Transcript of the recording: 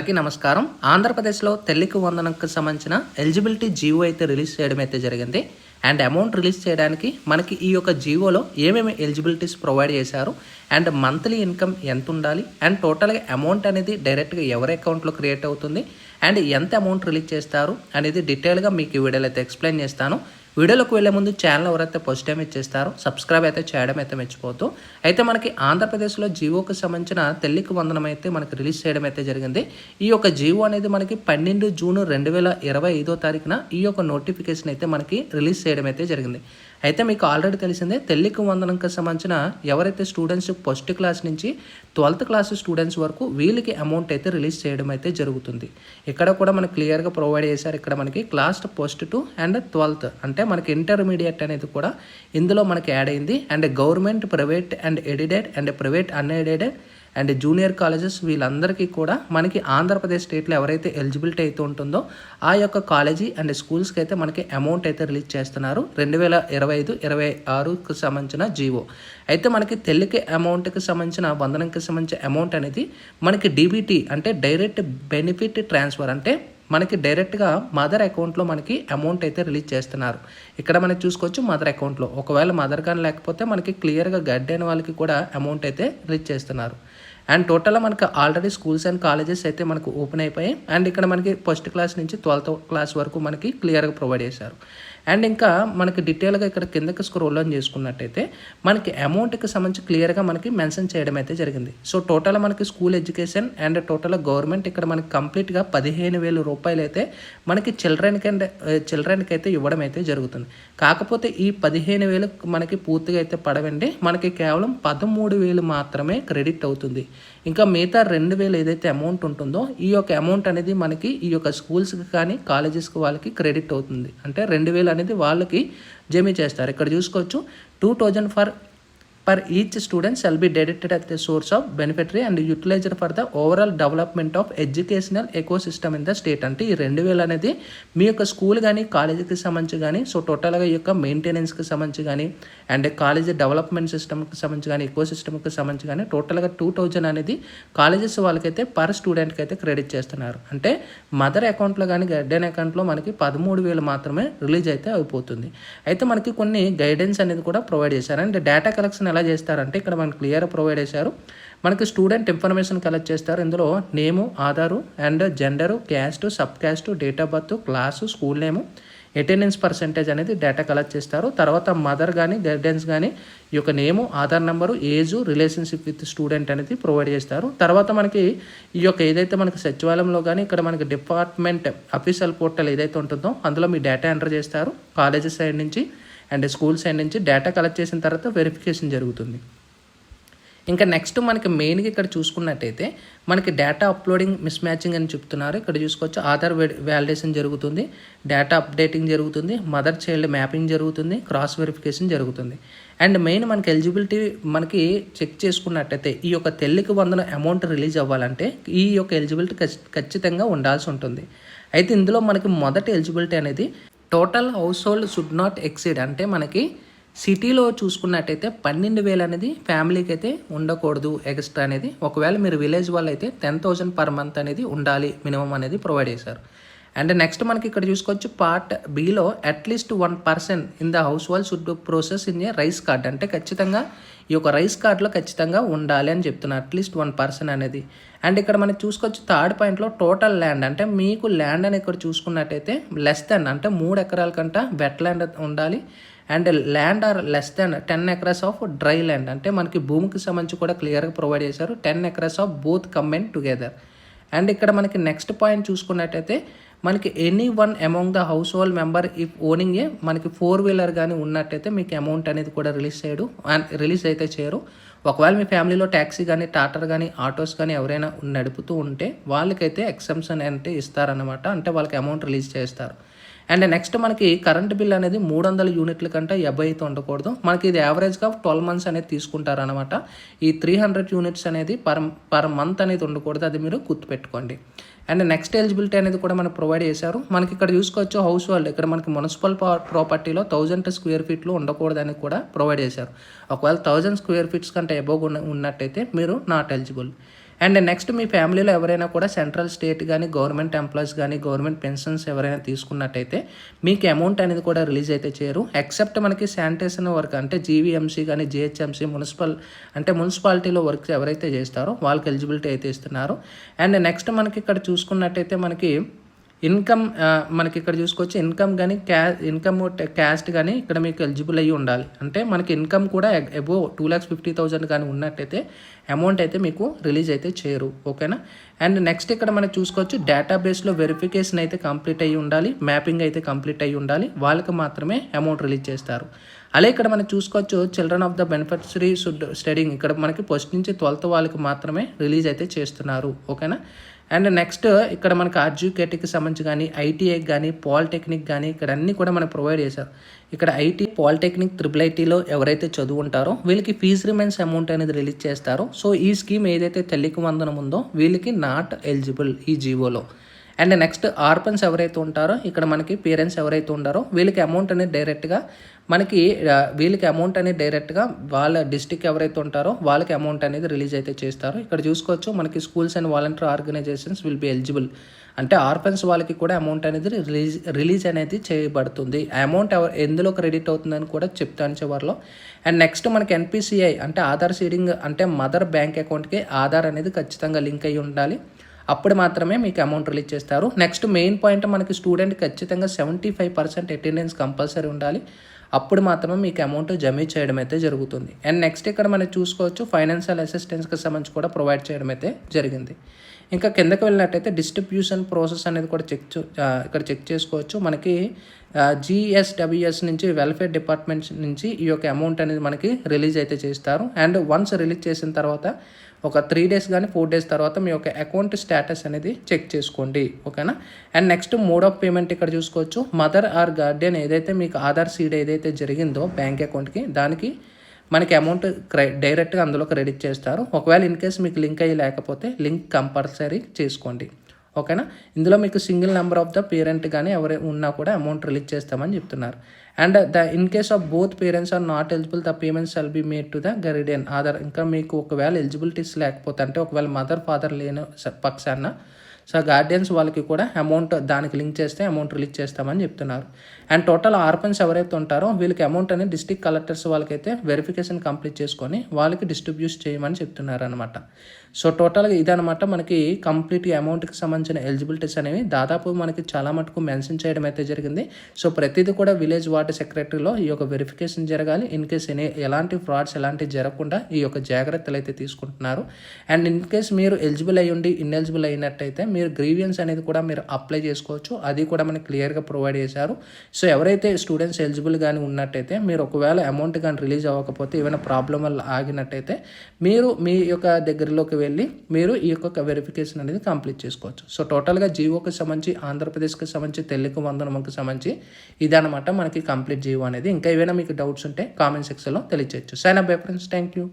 అందరికీ నమస్కారం. ఆంధ్రప్రదేశ్లో తల్లికి వందనంకి సంబంధించిన ఎలిజిబిలిటీ జీవో అయితే రిలీజ్ చేయడం అయితే జరిగింది. అండ్ అమౌంట్ రిలీజ్ చేయడానికి మనకి ఈ యొక్క జీవోలో ఏమేమి ఎలిజిబిలిటీస్ ప్రొవైడ్ చేశారు, అండ్ మంత్లీ ఇన్కమ్ ఎంత ఉండాలి, అండ్ టోటల్గా అమౌంట్ అనేది డైరెక్ట్గా ఎవరి అకౌంట్లో క్రియేట్ అవుతుంది, అండ్ ఎంత అమౌంట్ రిలీజ్ చేస్తారు అనేది డీటెయిల్గా మీకు ఈ వీడియోలో అయితే ఎక్స్ప్లెయిన్ చేస్తాను. వీడియోలోకి వెళ్ళే ముందు ఛానల్ ఎవరైతే ఫస్ట్ టైం ఇచ్చేస్తారో సబ్స్క్రైబ్ అయితే చేయడం అయితే మర్చిపోతూ. అయితే మనకి ఆంధ్రప్రదేశ్లో జీవోకి సంబంధించిన తల్లికి వందనం అయితే మనకి రిలీజ్ చేయడం అయితే జరిగింది. ఈ యొక్క జీవో అనేది మనకి 12 జూన్ 2025 ఈ యొక్క నోటిఫికేషన్ అయితే మనకి రిలీజ్ చేయడం అయితే జరిగింది. అయితే మీకు ఆల్రెడీ తెలిసిందే, తల్లికి వందనంకి సంబంధించిన ఎవరైతే స్టూడెంట్స్ ఫస్ట్ క్లాస్ నుంచి 12th క్లాస్ స్టూడెంట్స్ వరకు వీళ్ళకి అమౌంట్ అయితే రిలీజ్ చేయడం అయితే జరుగుతుంది. ఇక్కడ కూడా మనకి క్లియర్గా ప్రొవైడ్ చేశారు. ఇక్కడ మనకి క్లాస్ ఫస్ట్ 2 అండ్ 12th అంటే మనకి ఇంటర్మీడియట్ అనేది కూడా ఇందులో మనకి యాడ్ అయింది. And government, private and aided and private unaided and junior colleges వీళ్ళందరికీ కూడా మనకి ఆంధ్రప్రదేశ్ స్టేట్లో ఎవరైతే ఎలిజిబిలిటీ అయితే ఉంటుందో ఆ యొక్క కాలేజీ అండ్ స్కూల్స్కి అయితే మనకి అమౌంట్ అయితే రిలీజ్ చేస్తున్నారు 2025-26కు సంబంధించిన జీవో. అయితే మనకి తల్లికి అమౌంట్కి సంబంధించిన వందనంకి సంబంధించిన అమౌంట్ అనేది మనకి డీబీటీ అంటే డైరెక్ట్ బెనిఫిట్ ట్రాన్స్ఫర్, అంటే మనకి డైరెక్ట్గా మదర్ అకౌంట్లో మనకి అమౌంట్ అయితే రిలీజ్ చేస్తున్నారు. ఇక్కడ మనకి చూసుకోవచ్చు మదర్ అకౌంట్లో. ఒకవేళ మదర్ కానీ లేకపోతే మనకి క్లియర్గా గైడ్ అయిన వాళ్ళకి కూడా అమౌంట్ అయితే రిలీజ్ చేస్తున్నారు. అండ్ టోటల్గా మనకి ఆల్రెడీ స్కూల్స్ అండ్ కాలేజెస్ అయితే మనకు ఓపెన్ అయిపోయాయి. అండ్ ఇక్కడ మనకి ఫస్ట్ క్లాస్ నుంచి 12th క్లాస్ వరకు మనకి క్లియర్గా ప్రొవైడ్ చేశారు. అండ్ ఇంకా మనకి డీటెయిల్గా ఇక్కడ కిందకి స్క్రోల్ ఆన్ చేసుకున్నట్టయితే మనకి అమౌంట్కి సంబంధించి క్లియర్గా మనకి మెన్షన్ చేయడం అయితే జరిగింది. సో టోటల్ మనకి school education and total government ఇక్కడ మనకి కంప్లీట్గా 15,000 రూపాయలు అయితే మనకి చిల్డ్రన్కి అయితే ఇవ్వడం అయితే జరుగుతుంది. కాకపోతే ఈ 15,000 మనకి పూర్తిగా అయితే పడవండి, మనకి కేవలం 13,000 మాత్రమే క్రెడిట్ అవుతుంది. ఇంకా మిగతా 2,000 ఏదైతే అమౌంట్ ఉంటుందో ఈ యొక్క అమౌంట్ అనేది మనకి ఈ యొక్క స్కూల్స్కి కానీ కాలేజెస్కి వాళ్ళకి క్రెడిట్ అవుతుంది. అంటే 2,000 అనేది వాళ్ళకి జమ చేస్తారు. ఇక్కడ చూసుకోవచ్చు 2,000 per each student shall be deducted as the source of beneficiary and utilized for the overall development of educational ecosystem in the state. అంటే ఈ 2,000 అనేది మీ యొక్క స్కూల్ కానీ కాలేజీకి సంబంధించి కానీ, సో టోటల్గా ఈ యొక్క మెయింటెనెన్స్కి సంబంధించి కానీ అండ్ కాలేజీ డెవలప్మెంట్ సిస్టమ్కి సంబంధించి కానీ ఎకో సిస్టమ్కి సంబంధించి కానీ టోటల్గా 2,000 అనేది కాలేజెస్ వాళ్ళకైతే పర్ స్టూడెంట్కి అయితే క్రెడిట్ చేస్తున్నారు. అంటే మదర్ అకౌంట్లో కానీ గైడెన్ అకౌంట్లో మనకి 13,000 మాత్రమే రిలీజ్ అయితే అయిపోతుంది. అయితే మనకి కొన్ని గైడెన్స్ అనేది కూడా ప్రొవైడ్ చేశారు. అండ్ డేటా కలెక్షన్ ఎలా చేస్తారంటే ఇక్కడ మనకి క్లియర్ ప్రొవైడ్ చేశారు. మనకి స్టూడెంట్ ఇన్ఫర్మేషన్ కలెక్ట్ చేస్తారు. ఇందులో name, Aadhaar and gender, caste, sub caste, date of birth, class, school name, attendance percentage అనేది డేటా కలెక్ట్ చేస్తారు. తర్వాత మదర్ కానీ గైడెన్స్ కానీ ఈ యొక్క name, Aadhaar number, age, relationship with student అనేది ప్రొవైడ్ చేస్తారు. తర్వాత మనకి ఈ యొక్క ఏదైతే మనకి సచివాలయంలో కానీ ఇక్కడ మనకి డిపార్ట్మెంట్ అఫీషియల్ పోర్టల్ ఏదైతే ఉంటుందో అందులో మీ డేటా ఎంటర్ చేస్తారు. కాలేజెస్ సైడ్ నుంచి అండ్ స్కూల్ సైడ్ నుంచి డేటా కలెక్ట్ చేసిన తర్వాత వెరిఫికేషన్ జరుగుతుంది. ఇంకా నెక్స్ట్ మనకి మెయిన్గా ఇక్కడ చూసుకున్నట్టయితే మనకి డేటా అప్లోడింగ్ మిస్ మ్యాచింగ్ అని చెప్తున్నారు. ఇక్కడ చూసుకోవచ్చు ఆధార్ వ్యాలిడేషన్ జరుగుతుంది, డేటా అప్డేటింగ్ జరుగుతుంది, మదర్ చైల్డ్ మ్యాపింగ్ జరుగుతుంది, క్రాస్ వెరిఫికేషన్ జరుగుతుంది. అండ్ మెయిన్ మనకి ఎలిజిబిలిటీ మనకి చెక్ చేసుకున్నట్టయితే ఈ యొక్క తల్లికి వందన అమౌంట్ రిలీజ్ అవ్వాలంటే ఈ యొక్క ఎలిజిబిలిటీ ఖచ్చితంగా ఉండాల్సి ఉంటుంది. అయితే ఇందులో మనకి మొదటి ఎలిజిబిలిటీ అనేది total house hold should not exceed, అంటే మనకి సిటీలో చూసుకున్నట్టయితే 12,000 అనేది ఫ్యామిలీకి అయితే ఉండకూడదు ఎక్స్ట్రా అనేది. ఒకవేళ మీరు విలేజ్ వాళ్ళు అయితే 10,000 per month అనేది ఉండాలి మినిమం అనేది ప్రొవైడ్ చేశారు. అండ్ నెక్స్ట్ మనకి ఇక్కడ చూసుకోవచ్చు part below at least 1% in the house hold should process in a rice card, అంటే ఖచ్చితంగా ఈ యొక్క రైస్ కార్డులో ఖచ్చితంగా ఉండాలి అని చెప్తున్నారు, అట్లీస్ట్ 1% అనేది. అండ్ ఇక్కడ మనం చూసుకోవచ్చు థర్డ్ పాయింట్లో టోటల్ ల్యాండ్, అంటే మీకు ల్యాండ్ అని ఇక్కడ చూసుకున్నట్టయితే లెస్ దెన్ అంటే 3 ఎకరాల కంటే వెట్ ల్యాండ్ ఉండాలి. And land are less than 10 acres of dry land, అంటే మనకి భూమికి సంబంధించి కూడా క్లియర్గా ప్రొవైడ్ చేశారు 10 acres of both combine together. And ఇక్కడ మనకి నెక్స్ట్ పాయింట్ చూసుకున్నట్టయితే మనకి any one among the house hold member if owning ఏ మనకి 4-wheeler కానీ ఉన్నట్టయితే మీకు అమౌంట్ అనేది కూడా రిలీజ్ అయితే చేయరు. ఒకవేళ మీ ఫ్యామిలీలో ట్యాక్సీ కానీ టాటర్ కానీ ఆటోస్ కానీ ఎవరైనా నడుపుతూ ఉంటే వాళ్ళకైతే ఎక్సెంప్షన్ అంటే ఇస్తారనమాట, అంటే వాళ్ళకి అమౌంట్ రిలీజ్ చేస్తారు. అండ్ నెక్స్ట్ మనకి కరెంట్ బిల్ అనేది 300 యూనిట్ల కంటే 50 అయితే ఉండకూడదు. మనకి ఇది యావరేజ్గా 12 months అనేది తీసుకుంటారు అనమాట. ఈ 300 యూనిట్స్ అనేది పర్ మంత్ అనేది ఉండకూడదు, అది మీరు గుర్తుపెట్టుకోండి. అండ్ నెక్స్ట్ ఎలిజిబిలిటీ అనేది కూడా మనకు ప్రొవైడ్ చేశారు. మనకి ఇక్కడ చూసుకోవచ్చు హౌస్ హోల్డ్, ఇక్కడ మనకి మున్సిపల్ ప్రాపర్టీలో 1000 square feet ఉండకూడదని కూడా ప్రొవైడ్ చేశారు. ఒకవేళ 1000 square feet కంటే అబోవ్ ఉన్నట్టయితే మీరు నాట్ ఎలిజిబుల్. అండ్ నెక్స్ట్ మీ ఫ్యామిలీలో ఎవరైనా కూడా సెంట్రల్ స్టేట్ కానీ గవర్నమెంట్ ఎంప్లాయీస్ కానీ గవర్నమెంట్ పెన్షన్స్ ఎవరైనా తీసుకున్నట్టయితే మీకు అమౌంట్ అనేది కూడా రిలీజ్ అయితే చేయరు. ఎక్సెప్ట్ మనకి శానిటేషన్ వర్క్ అంటే జీవీఎంసీ కానీ జిహెచ్ఎంసీ మున్సిపాలిటీలో వర్క్ ఎవరైతే చేస్తారో వాళ్ళకి ఎలిజిబిలిటీ అయితే ఇస్తున్నారు. అండ్ నెక్స్ట్ మనకి ఇక్కడ చూసుకున్నట్టయితే మనకి ఇన్కమ్ మనకి ఇక్కడ చూసుకోవచ్చు. ఇన్కమ్ కానీ ఇన్కమ్ క్యాస్ట్ కానీ ఇక్కడ మీకు ఎలిజిబుల్ అయ్యి ఉండాలి. అంటే మనకి ఇన్కమ్ కూడా అబోవ్ 2,50,000 కానీ ఉన్నట్టయితే అమౌంట్ అయితే మీకు రిలీజ్ అయితే చేయరు. ఓకేనా. అండ్ నెక్స్ట్ ఇక్కడ మనం చూసుకోవచ్చు డేటాబేస్లో వెరిఫికేషన్ అయితే కంప్లీట్ అయ్యి ఉండాలి, మ్యాపింగ్ అయితే కంప్లీట్ అయ్యి ఉండాలి, వాళ్ళకి మాత్రమే అమౌంట్ రిలీజ్ చేస్తారు. అలాగే ఇక్కడ మనం చూసుకోవచ్చు children of the beneficiary should studying, ఇక్కడ మనకి ఫస్ట్ నుంచి 12th వాళ్ళకి మాత్రమే రిలీజ్ అయితే చేస్తున్నారు. ఓకేనా. అండ్ నెక్స్ట్ ఇక్కడ మనకి ఎడ్యుకేటివ్కి సంబంధించి కానీ ఐటీఐకి కానీ పాలిటెక్నిక్ కానీ ఇక్కడ అన్నీ కూడా మనకు ప్రొవైడ్ చేశారు. ఇక్కడ ఐటీ పాలిటెక్నిక్ IIITలో ఎవరైతే చదువుంటారో వీళ్ళకి ఫీజు రిమైన్స్ అమౌంట్ అనేది రిలీజ్ చేస్తారో. సో ఈ స్కీమ్ ఏదైతే తల్లికి వందనం ఉందో వీళ్ళకి నాట్ ఎలిజిబుల్ ఈ జీవోలో. అండ్ నెక్స్ట్ ఆర్ఫన్స్ ఎవరైతే ఉంటారో ఇక్కడ మనకి పేరెంట్స్ ఎవరైతే ఉంటారో వీళ్ళకి అమౌంట్ అనేది డైరెక్ట్గా వాళ్ళ డిస్టిక్ ఎవరైతే ఉంటారో వాళ్ళకి అమౌంట్ అనేది రిలీజ్ అయితే చేస్తారు. ఇక్కడ చూసుకోవచ్చు మనకి schools and volunteer organisations will be eligible, అంటే ఆర్ఫన్స్ వాళ్ళకి కూడా అమౌంట్ అనేది రిలీజ్ అనేది చేయబడుతుంది. అమౌంట్ ఎందులో క్రెడిట్ అవుతుందని కూడా చెప్తాను చివరిలో. అండ్ నెక్స్ట్ మనకి NPCI అంటే ఆధార్ సీడింగ్, అంటే మదర్ బ్యాంక్ అకౌంట్కి ఆధార్ అనేది ఖచ్చితంగా లింక్ అయ్యి ఉండాలి, అప్పుడు మాత్రమే మీకు అమౌంట్ రిలీజ్ చేస్తారు. నెక్స్ట్ మెయిన్ పాయింట్ మనకి స్టూడెంట్ ఖచ్చితంగా 75% అటెండెన్స్ కంపల్సరీ ఉండాలి, అప్పుడు మాత్రమే మీకు అమౌంట్ జమ చేయడం అయితే జరుగుతుంది. అండ్ నెక్స్ట్ ఇక్కడ మనం చూసుకోవచ్చు ఫైనాన్షియల్ అసిస్టెన్స్కి సంబంధించి కూడా ప్రొవైడ్ చేయడం అయితే జరిగింది. ఇంకా కిందకి వెళ్ళినట్టయితే డిస్ట్రిబ్యూషన్ ప్రాసెస్ అనేది కూడా ఇక్కడ చెక్ చేసుకోవచ్చు. మనకి GSWS నుంచి వెల్ఫేర్ డిపార్ట్మెంట్ నుంచి ఈ యొక్క అమౌంట్ అనేది మనకి రిలీజ్ అయితే చేస్తారు. అండ్ వన్స్ రిలీజ్ చేసిన తర్వాత ఒక 3 days కానీ 4 days తర్వాత మీ యొక్క అకౌంట్ స్టేటస్ అనేది చెక్ చేసుకోండి. ఓకేనా. And next mode of payment ఇక్కడ చూసుకోవచ్చు. మదర్ ఆర్ గార్డియన్ ఏదైతే మీకు ఆధార్ సీడ్ ఏదైతే జరిగిందో బ్యాంక్ అకౌంట్కి దానికి మనకి అమౌంట్ డైరెక్ట్గా అందులో క్రెడిట్ చేస్తారు. ఒకవేళ ఇన్ కేస్ మీకు లింక్ అయ్యి లేకపోతే లింక్ కంపల్సరీ చేసుకోండి. ఓకేనా. ఇందులో మీకు single number of the parent కానీ ఎవరు ఉన్నా కూడా అమౌంట్ రిలీజ్ చేస్తామని చెప్తున్నారు. And in case of both parents are not eligible the payments shall be made to the guardian Aadhaar. ఇంకా మీకు ఒకవేళ ఎలిజిబిలిటీస్ లేకపోతే అంటే ఒకవేళ మదర్ ఫాదర్ లేని పక్షాన సో గార్డియన్స్ వాళ్ళకి కూడా అమౌంట్ దానికి లింక్ చేస్తే అమౌంట్ రిలీజ్ చేస్తామని చెప్తున్నారు. అండ్ టోటల్ ఆర్ఫన్స్ ఎవరైతే ఉంటారో వీళ్ళకి అమౌంట్ అనేది డిస్ట్రిక్ట్ కలెక్టర్స్ వాళ్ళకైతే వెరిఫికేషన్ కంప్లీట్ చేసుకొని వాళ్ళకి డిస్ట్రిబ్యూట్ చేయమని చెప్తున్నారు అనమాట. సో టోటల్గా ఇదనమాట మనకి కంప్లీట్ అమౌంట్కి సంబంధించిన ఎలిజిబిలిటీస్ అనేవి దాదాపు మనకి చాలా మటుకు మెన్షన్ చేయడం అయితే జరిగింది. సో ప్రతిదీ కూడా విలేజ్ వార్డ్ సెక్రటరీలో ఈ యొక్క వెరిఫికేషన్ జరగాలి. ఇన్ కేస్ ఎలాంటి ఫ్రాడ్స్ ఎలాంటివి జరగకుండా ఈ యొక్క జాగ్రత్తలు అయితే తీసుకుంటున్నారు. అండ్ ఇన్ కేస్ మీరు ఎలిజిబుల్ అయ్యి ఉండి ఇన్ఎలిజిబుల్ అయినట్టయితే మీరు గ్రీవియన్స్ అనేది కూడా మీరు అప్లై చేసుకోవచ్చు, అది కూడా మనకి క్లియర్గా ప్రొవైడ్ చేశారు. సో ఎవరైతే స్టూడెంట్స్ ఎలిజిబుల్ కానీ ఉన్నట్టయితే మీరు ఒకవేళ అమౌంట్ కానీ రిలీజ్ అవ్వకపోతే ఏమైనా ప్రాబ్లం వల్ల ఆగినట్టయితే మీరు మీ యొక్క దగ్గరలోకి వెళ్ళి మీరు ఈ యొక్క వెరిఫికేషన్ అనేది కంప్లీట్ చేసుకోవచ్చు. సో టోటల్గా జీవోకి సంబంధించి ఆంధ్రప్రదేశ్కి సంబంధించి తల్లికి వందనంకి సంబంధించి ఇదనమాట మనకి కంప్లీట్ జీవో అనేది. ఇంకా ఏమైనా మీకు డౌట్స్ ఉంటే కామెంట్ సెక్షన్లో తెలియచేయచ్చు. Sign up bye friends. Thank you.